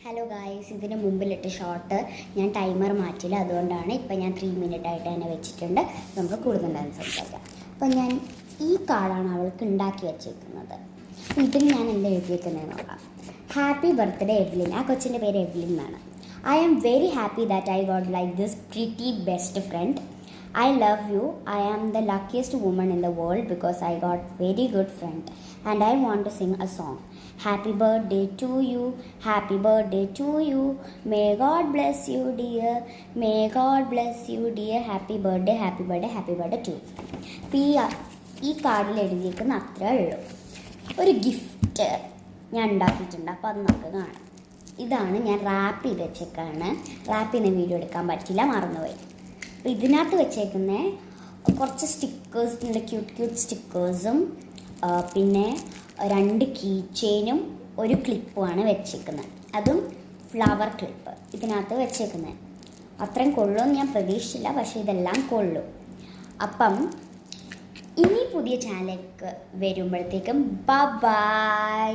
Hello guys, ഇതിന് മുമ്പിലിട്ട് short ഞാൻ timer മാറ്റില്ല, അതുകൊണ്ടാണ് ഇപ്പം ഞാൻ 3 മിനിറ്റ് ആയിട്ട് തന്നെ വെച്ചിട്ടുണ്ട്. നമുക്ക് കൂടുതലായി സംസാരിക്കാം. അപ്പം ഞാൻ ഈ കാർഡാണ് അവൾക്ക് ഉണ്ടാക്കി വെച്ചേക്കുന്നത്. ഇതിൽ ഞാൻ എന്താ എഴുതിയേക്കുന്നത് നോക്കാം. Happy birthday Evelyn. ആ കൊച്ചിൻ്റെ പേര് എവ്ലിൻ എന്നാണ്. I am very happy that I got like this pretty best friend. I love you. I am the luckiest woman in the world because I got very good friend and I want to sing a song. Happy birthday to you. Happy birthday to you. May God bless you dear. May God bless you dear. Happy birthday, happy birthday, happy birthday to you. ഈ കാർഡിൽ എഴുതിയിരിക്കുന്ന അത്രേ ഉള്ളൂ. ഒരു gift ഞാൻ ഉണ്ടാക്കിയിട്ടുണ്ട്, അപ്പോൾ അത് നമുക്ക് കാണാം. ഇതാണ് ഞാൻ റാപ്പ് ചെയ്ത് വെച്ചേക്കാണ്. റാപ്പ് ചെയ്യുന്ന വീഡിയോ എടുക്കാൻ പറ്റില്ല, മറന്നുപോയി. അപ്പോൾ ഇതിനകത്ത് വെച്ചേക്കുന്ന കുറച്ച് സ്റ്റിക്കേഴ്സിൻ്റെ ക്യൂട്ട് സ്റ്റിക്കേഴ്സും പിന്നെ 2 കീ ചെയിനും ഒരു ക്ലിപ്പുമാണ് വെച്ചേക്കുന്നത്. അതും ഫ്ലവർ ക്ലിപ്പ് ഇതിനകത്ത് വെച്ചേക്കുന്നത്. അത്രയും കൊള്ളുമെന്ന് ഞാൻ പ്രതീക്ഷിച്ചില്ല, പക്ഷേ ഇതെല്ലാം കൊള്ളും. അപ്പം ഇനി പുതിയ ചാനലിലേക്ക് വരുമ്പോഴത്തേക്കും ബൈ.